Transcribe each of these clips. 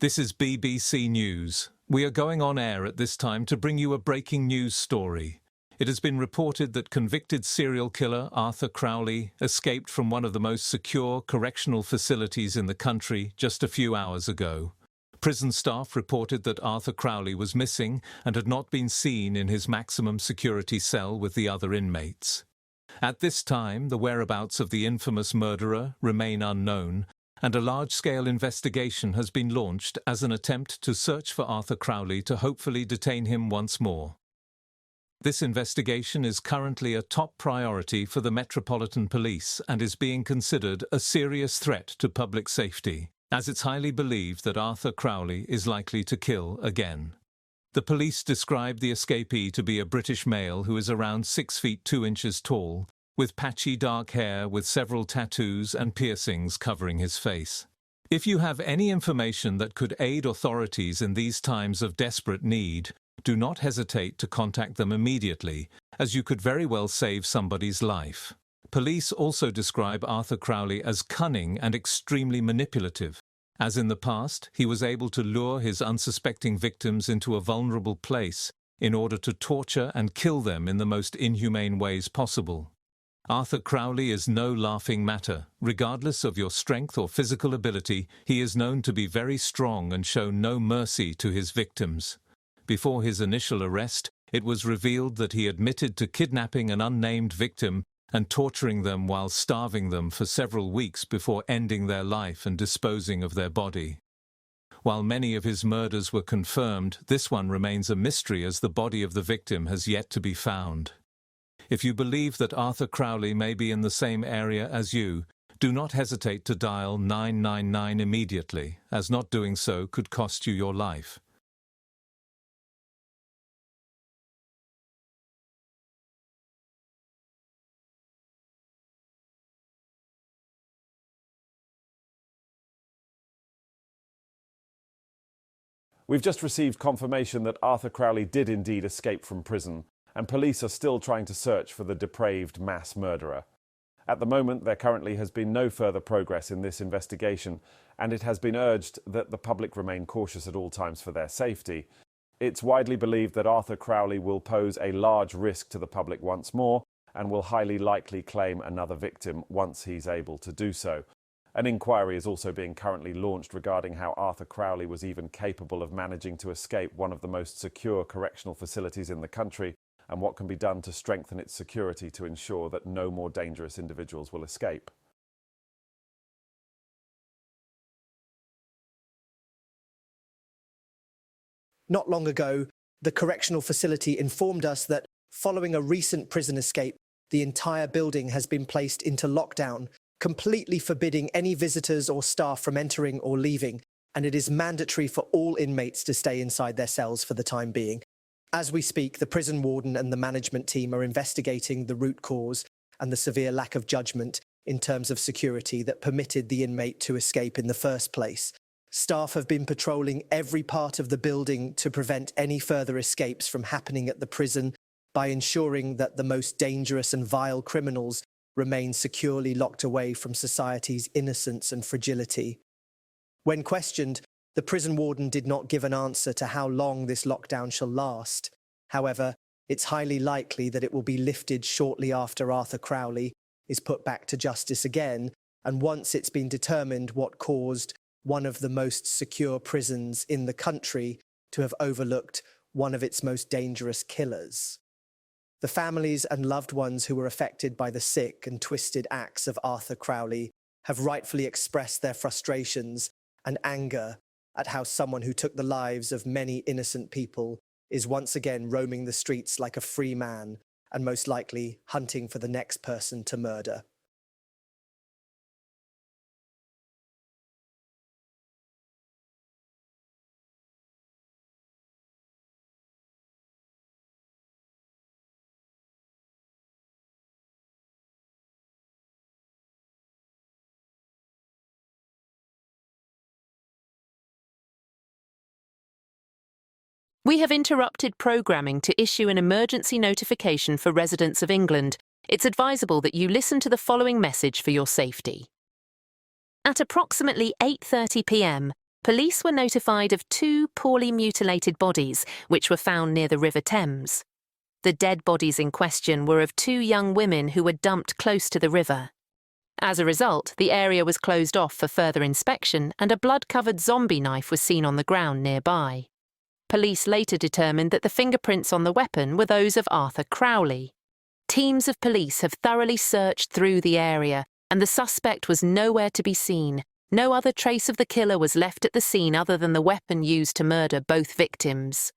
This is BBC News. We are going on air at this time to bring you a breaking news story. It has been reported that convicted serial killer Arthur Crowley escaped from one of the most secure correctional facilities in the country just a few hours ago. Prison staff reported that Arthur Crowley was missing and had not been seen in his maximum security cell with the other inmates. At this time, the whereabouts of the infamous murderer remain unknown, and a large-scale investigation has been launched as an attempt to search for Arthur Crowley to hopefully detain him once more. This investigation is currently a top priority for the Metropolitan Police and is being considered a serious threat to public safety, as it's highly believed that Arthur Crowley is likely to kill again. The police described the escapee to be a British male who is around 6 feet 2 inches tall, with patchy dark hair with several tattoos and piercings covering his face. If you have any information that could aid authorities in these times of desperate need, do not hesitate to contact them immediately, as you could very well save somebody's life. Police also describe Arthur Crowley as cunning and extremely manipulative. As in the past, he was able to lure his unsuspecting victims into a vulnerable place in order to torture and kill them in the most inhumane ways possible. Arthur Crowley is no laughing matter. Regardless of your strength or physical ability, he is known to be very strong and show no mercy to his victims. Before his initial arrest, it was revealed that he admitted to kidnapping an unnamed victim and torturing them while starving them for several weeks before ending their life and disposing of their body. While many of his murders were confirmed, this one remains a mystery as the body of the victim has yet to be found. If you believe that Arthur Crowley may be in the same area as you, do not hesitate to dial 999 immediately, as not doing so could cost you your life. We've just received confirmation that Arthur Crowley did indeed escape from prison, and police are still trying to search for the depraved mass murderer. At the moment, there currently has been no further progress in this investigation, and it has been urged that the public remain cautious at all times for their safety. It's widely believed that Arthur Crowley will pose a large risk to the public once more, and will highly likely claim another victim once he's able to do so. An inquiry is also being currently launched regarding how Arthur Crowley was even capable of managing to escape one of the most secure correctional facilities in the country, and what can be done to strengthen its security to ensure that no more dangerous individuals will escape. Not long ago, the correctional facility informed us that, following a recent prison escape, the entire building has been placed into lockdown, completely forbidding any visitors or staff from entering or leaving, and it is mandatory for all inmates to stay inside their cells for the time being. As we speak, the prison warden and the management team are investigating the root cause and the severe lack of judgment in terms of security that permitted the inmate to escape in the first place. Staff have been patrolling every part of the building to prevent any further escapes from happening at the prison by ensuring that the most dangerous and vile criminals remain securely locked away from society's innocence and fragility. When questioned, the prison warden did not give an answer to how long this lockdown shall last. However, it's highly likely that it will be lifted shortly after Arthur Crowley is put back to justice again, and once it's been determined what caused one of the most secure prisons in the country to have overlooked one of its most dangerous killers. The families and loved ones who were affected by the sick and twisted acts of Arthur Crowley have rightfully expressed their frustrations and anger at how someone who took the lives of many innocent people is once again roaming the streets like a free man and most likely hunting for the next person to murder. We have interrupted programming to issue an emergency notification for residents of England. It's advisable that you listen to the following message for your safety. At approximately 8:30 p.m., police were notified of 2 poorly mutilated bodies which were found near the River Thames. The dead bodies in question were of 2 young women who were dumped close to the river. As a result, the area was closed off for further inspection and a blood-covered zombie knife was seen on the ground nearby. Police later determined that the fingerprints on the weapon were those of Arthur Crowley. Teams of police have thoroughly searched through the area, and the suspect was nowhere to be seen. No other trace of the killer was left at the scene other than the weapon used to murder both victims.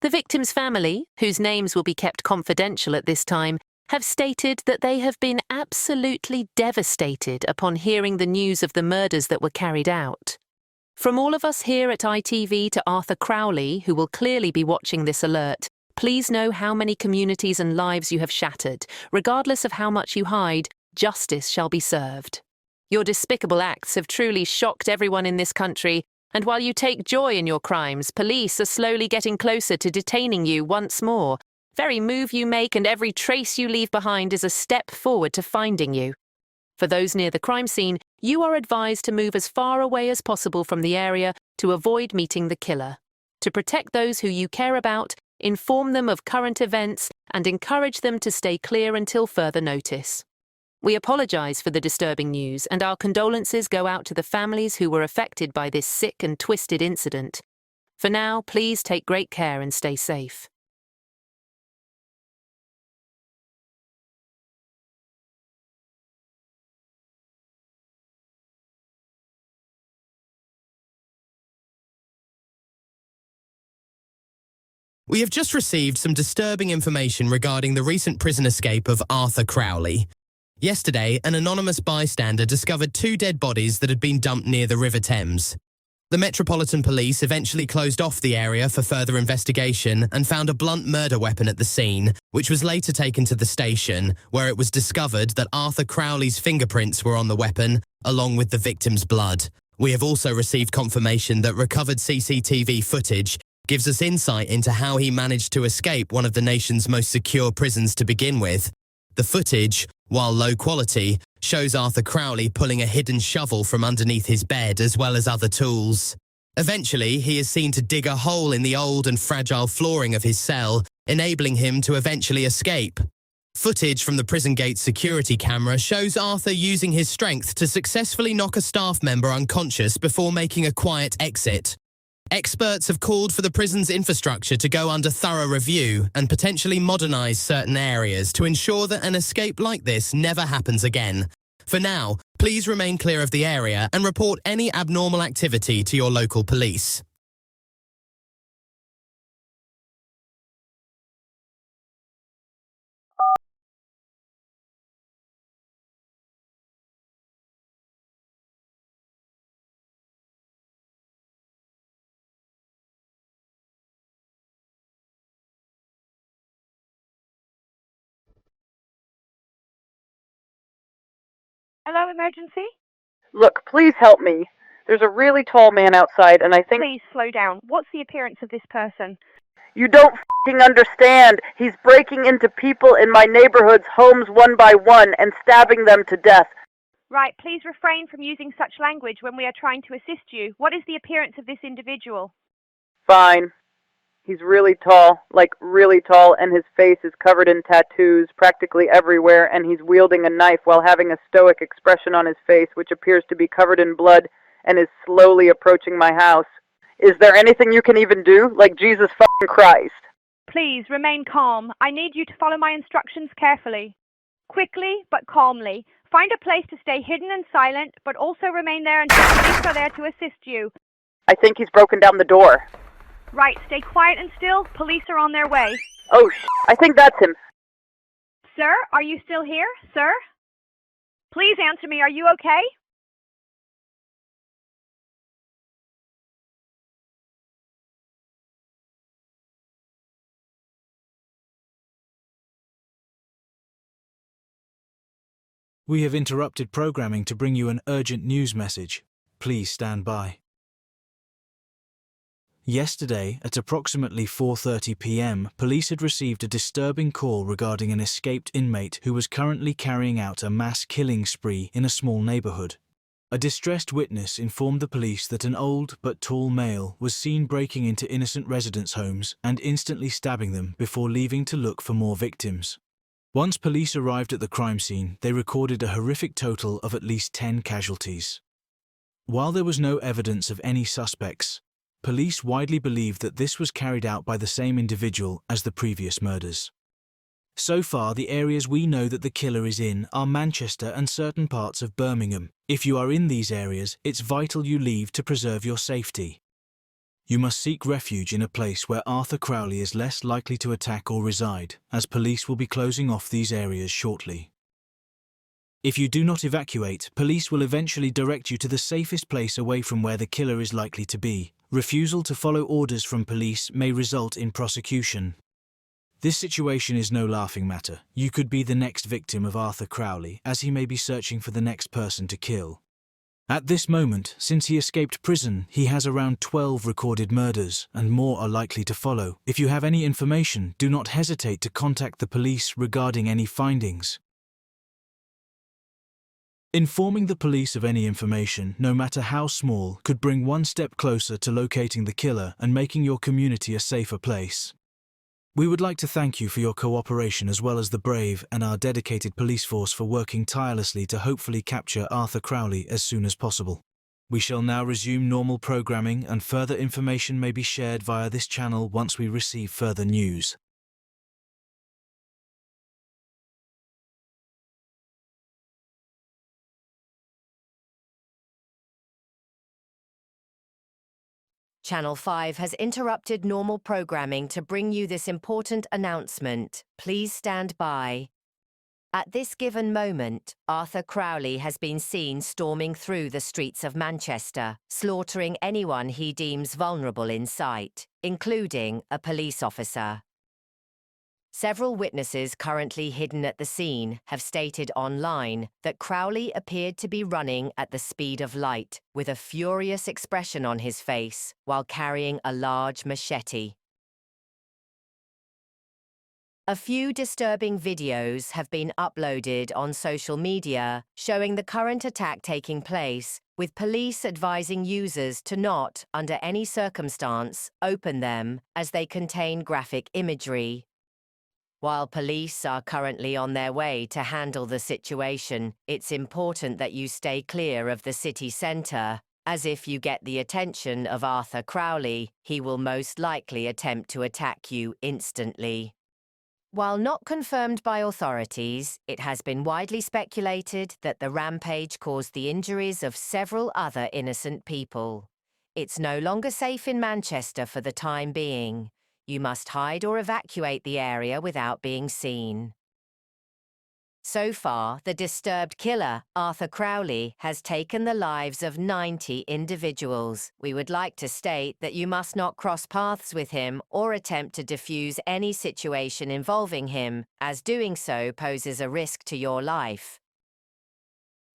The victims' family, whose names will be kept confidential at this time, have stated that they have been absolutely devastated upon hearing the news of the murders that were carried out. From all of us here at ITV to Arthur Crowley, who will clearly be watching this alert, please know how many communities and lives you have shattered. Regardless of how much you hide, justice shall be served. Your despicable acts have truly shocked everyone in this country, and while you take joy in your crimes, police are slowly getting closer to detaining you once more. Every move you make and every trace you leave behind is a step forward to finding you. For those near the crime scene, you are advised to move as far away as possible from the area to avoid meeting the killer. To protect those who you care about, inform them of current events and encourage them to stay clear until further notice. We apologise for the disturbing news, and our condolences go out to the families who were affected by this sick and twisted incident. For now, please take great care and stay safe. We have just received some disturbing information regarding the recent prison escape of Arthur Crowley. Yesterday, an anonymous bystander discovered 2 dead bodies that had been dumped near the River Thames. The Metropolitan Police eventually closed off the area for further investigation and found a blunt murder weapon at the scene, which was later taken to the station, where it was discovered that Arthur Crowley's fingerprints were on the weapon, along with the victim's blood. We have also received confirmation that recovered CCTV footage gives us insight into how he managed to escape one of the nation's most secure prisons to begin with. The footage, while low quality, shows Arthur Crowley pulling a hidden shovel from underneath his bed as well as other tools. Eventually, he is seen to dig a hole in the old and fragile flooring of his cell, enabling him to eventually escape. Footage from the prison gate security camera shows Arthur using his strength to successfully knock a staff member unconscious before making a quiet exit. Experts have called for the prison's infrastructure to go under thorough review and potentially modernise certain areas to ensure that an escape like this never happens again. For now, please remain clear of the area and report any abnormal activity to your local police. Hello, emergency? Look, please help me. There's a really tall man outside, and I think... Please slow down. What's the appearance of this person? You don't f***ing understand. He's breaking into people in my neighborhood's homes one by one and stabbing them to death. Right, please refrain from using such language when we are trying to assist you. What is the appearance of this individual? Fine. He's really tall, like really tall, and his face is covered in tattoos practically everywhere, and he's wielding a knife while having a stoic expression on his face, which appears to be covered in blood, and is slowly approaching my house. Is there anything you can even do? Like Jesus fucking Christ. Please, remain calm. I need you to follow my instructions carefully. Quickly, but calmly. Find a place to stay hidden and silent, but also remain there until police are there to assist you. I think he's broken down the door. Right, stay quiet and still. Police are on their way. Oh, I think that's him. Sir, are you still here? Sir? Please answer me. Are you okay? We have interrupted programming to bring you an urgent news message. Please stand by. Yesterday, at approximately 4:30 p.m., police had received a disturbing call regarding an escaped inmate who was currently carrying out a mass killing spree in a small neighborhood. A distressed witness informed the police that an old but tall male was seen breaking into innocent residents' homes and instantly stabbing them before leaving to look for more victims. Once police arrived at the crime scene, they recorded a horrific total of at least 10 casualties. While there was no evidence of any suspects, police widely believed that this was carried out by the same individual as the previous murders. So far, the areas we know that the killer is in are Manchester and certain parts of Birmingham. If you are in these areas, it's vital you leave to preserve your safety. You must seek refuge in a place where Arthur Crowley is less likely to attack or reside, as police will be closing off these areas shortly. If you do not evacuate, police will eventually direct you to the safest place away from where the killer is likely to be. Refusal to follow orders from police may result in prosecution. This situation is no laughing matter. You could be the next victim of Arthur Crowley, as he may be searching for the next person to kill. At this moment, since he escaped prison, he has around 12 recorded murders, and more are likely to follow. If you have any information, do not hesitate to contact the police regarding any findings. Informing the police of any information, no matter how small, could bring one step closer to locating the killer and making your community a safer place. We would like to thank you for your cooperation, as well as the brave and our dedicated police force for working tirelessly to hopefully capture Arthur Crowley as soon as possible. We shall now resume normal programming, and further information may be shared via this channel once we receive further news. Channel 5 has interrupted normal programming to bring you this important announcement. Please stand by. At this given moment, Arthur Crowley has been seen storming through the streets of Manchester, slaughtering anyone he deems vulnerable in sight, including a police officer. Several witnesses currently hidden at the scene have stated online that Crowley appeared to be running at the speed of light, with a furious expression on his face, while carrying a large machete. A few disturbing videos have been uploaded on social media showing the current attack taking place, with police advising users to not, under any circumstance, open them as they contain graphic imagery. While police are currently on their way to handle the situation, it's important that you stay clear of the city centre, as if you get the attention of Arthur Crowley, he will most likely attempt to attack you instantly. While not confirmed by authorities, it has been widely speculated that the rampage caused the injuries of several other innocent people. It's no longer safe in Manchester for the time being. You must hide or evacuate the area without being seen. So far, the disturbed killer, Arthur Crowley, has taken the lives of 90 individuals. We would like to state that you must not cross paths with him or attempt to defuse any situation involving him, as doing so poses a risk to your life.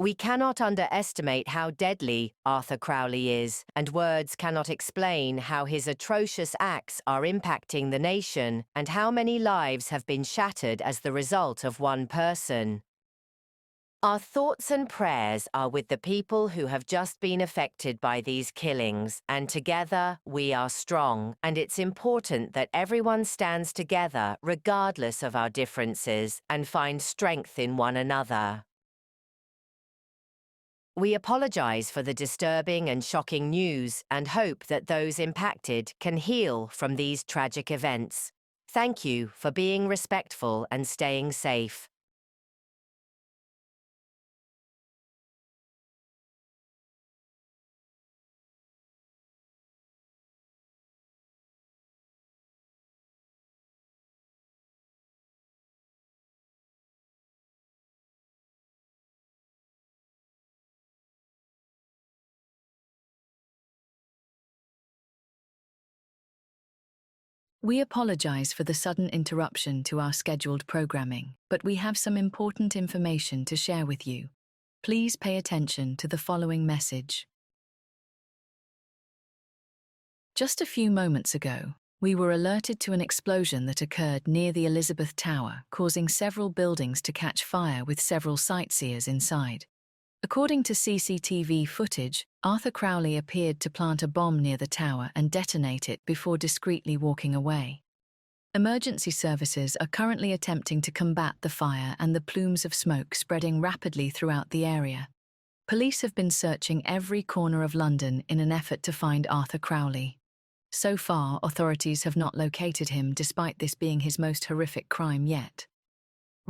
We cannot underestimate how deadly Arthur Crowley is, and words cannot explain how his atrocious acts are impacting the nation and how many lives have been shattered as the result of one person. Our thoughts and prayers are with the people who have just been affected by these killings, and together we are strong, and it's important that everyone stands together regardless of our differences and finds strength in one another. We apologize for the disturbing and shocking news and hope that those impacted can heal from these tragic events. Thank you for being respectful and staying safe. We apologize for the sudden interruption to our scheduled programming, but we have some important information to share with you. Please pay attention to the following message. Just a few moments ago, we were alerted to an explosion that occurred near the Elizabeth Tower, causing several buildings to catch fire with several sightseers inside. According to CCTV footage, Arthur Crowley appeared to plant a bomb near the tower and detonate it before discreetly walking away. Emergency services are currently attempting to combat the fire and the plumes of smoke spreading rapidly throughout the area. Police have been searching every corner of London in an effort to find Arthur Crowley. So far, authorities have not located him despite this being his most horrific crime yet.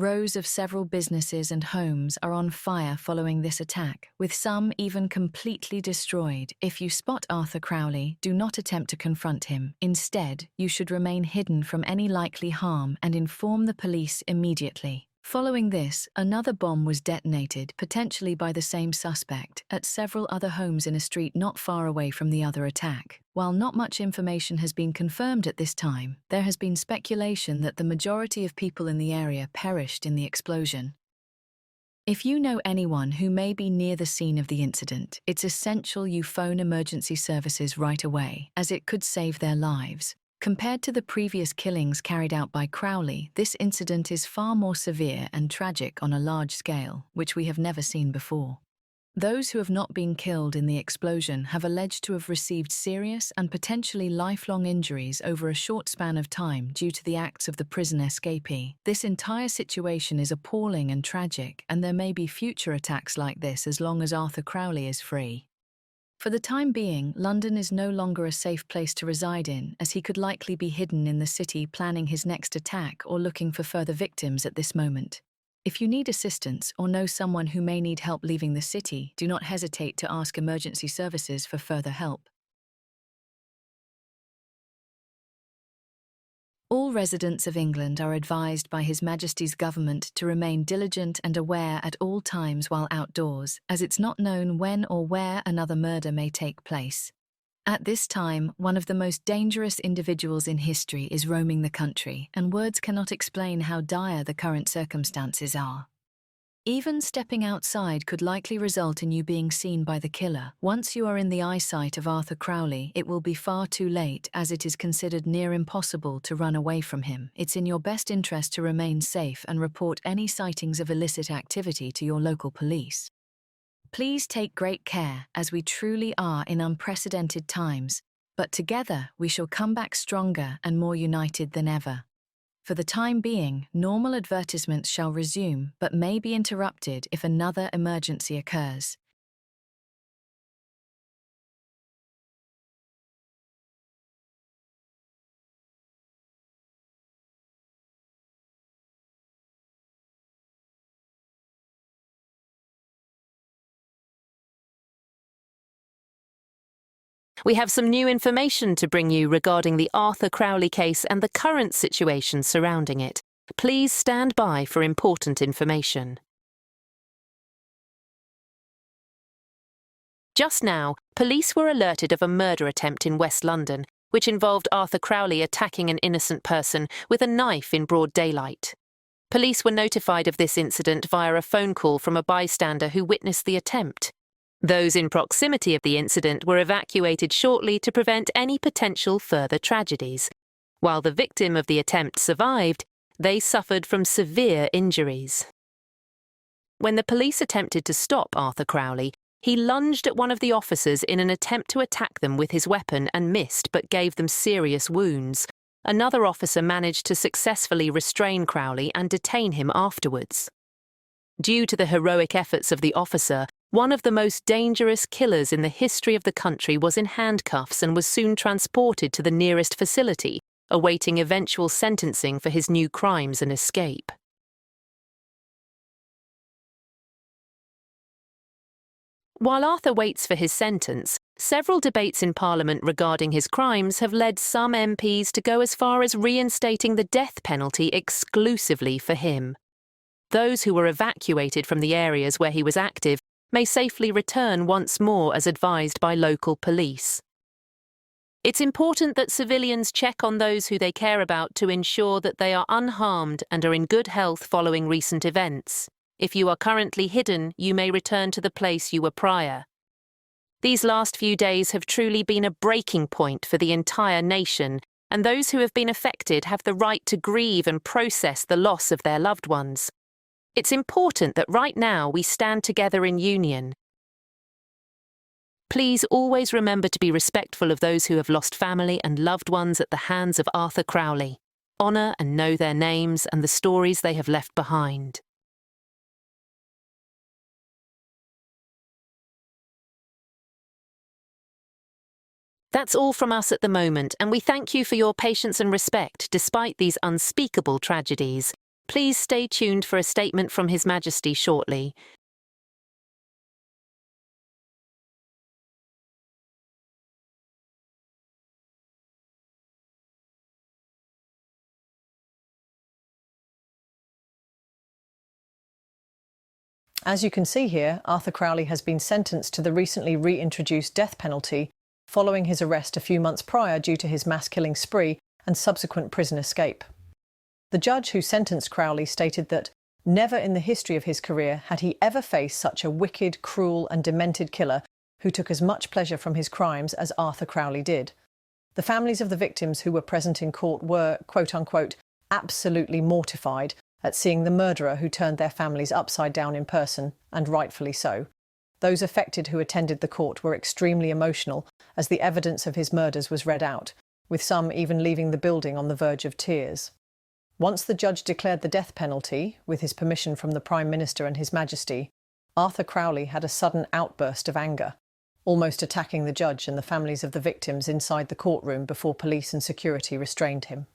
Rows of several businesses and homes are on fire following this attack, with some even completely destroyed. If you spot Arthur Crowley, do not attempt to confront him. Instead, you should remain hidden from any likely harm and inform the police immediately. Following this, another bomb was detonated, potentially by the same suspect, at several other homes in a street not far away from the other attack. While not much information has been confirmed at this time, there has been speculation that the majority of people in the area perished in the explosion. If you know anyone who may be near the scene of the incident, it's essential you phone emergency services right away, as it could save their lives. Compared to the previous killings carried out by Crowley, this incident is far more severe and tragic on a large scale, which we have never seen before. Those who have not been killed in the explosion have alleged to have received serious and potentially lifelong injuries over a short span of time due to the acts of the prison escapee. This entire situation is appalling and tragic, and there may be future attacks like this as long as Arthur Crowley is free. For the time being, London is no longer a safe place to reside in, as he could likely be hidden in the city planning his next attack or looking for further victims at this moment. If you need assistance or know someone who may need help leaving the city, do not hesitate to ask emergency services for further help. All residents of England are advised by His Majesty's government to remain diligent and aware at all times while outdoors, as it's not known when or where another murder may take place. At this time, one of the most dangerous individuals in history is roaming the country, and words cannot explain how dire the current circumstances are. Even stepping outside could likely result in you being seen by the killer. Once you are in the eyesight of Arthur Crowley, it will be far too late, as it is considered near impossible to run away from him. It's in your best interest to remain safe and report any sightings of illicit activity to your local police. Please take great care, as we truly are in unprecedented times, but together we shall come back stronger and more united than ever. For the time being, normal advertisements shall resume, but may be interrupted if another emergency occurs. We have some new information to bring you regarding the Arthur Crowley case and the current situation surrounding it. Please stand by for important information. Just now, police were alerted of a murder attempt in West London, which involved Arthur Crowley attacking an innocent person with a knife in broad daylight. Police were notified of this incident via a phone call from a bystander who witnessed the attempt. Those in proximity of the incident were evacuated shortly to prevent any potential further tragedies. While the victim of the attempt survived, they suffered from severe injuries. When the police attempted to stop Arthur Crowley, he lunged at one of the officers in an attempt to attack them with his weapon and missed but gave them serious wounds. Another officer managed to successfully restrain Crowley and detain him afterwards. Due to the heroic efforts of the officer, one of the most dangerous killers in the history of the country was in handcuffs and was soon transported to the nearest facility, awaiting eventual sentencing for his new crimes and escape. While Arthur waits for his sentence, several debates in Parliament regarding his crimes have led some MPs to go as far as reinstating the death penalty exclusively for him. Those who were evacuated from the areas where he was active may safely return once more as advised by local police. It's important that civilians check on those who they care about to ensure that they are unharmed and are in good health following recent events. If you are currently hidden, you may return to the place you were prior. These last few days have truly been a breaking point for the entire nation, and those who have been affected have the right to grieve and process the loss of their loved ones. It's important that right now we stand together in union. Please always remember to be respectful of those who have lost family and loved ones at the hands of Arthur Crowley. Honour and know their names and the stories they have left behind. That's all from us at the moment, and we thank you for your patience and respect despite these unspeakable tragedies. Please stay tuned for a statement from His Majesty shortly. As you can see here, Arthur Crowley has been sentenced to the recently reintroduced death penalty following his arrest a few months prior due to his mass-killing spree and subsequent prison escape. The judge who sentenced Crowley stated that never in the history of his career had he ever faced such a wicked, cruel and demented killer who took as much pleasure from his crimes as Arthur Crowley did. The families of the victims who were present in court were, quote-unquote, absolutely mortified at seeing the murderer who turned their families upside down in person, and rightfully so. Those affected who attended the court were extremely emotional as the evidence of his murders was read out, with some even leaving the building on the verge of tears. Once the judge declared the death penalty, with his permission from the Prime Minister and His Majesty, Arthur Crowley had a sudden outburst of anger, almost attacking the judge and the families of the victims inside the courtroom before police and security restrained him.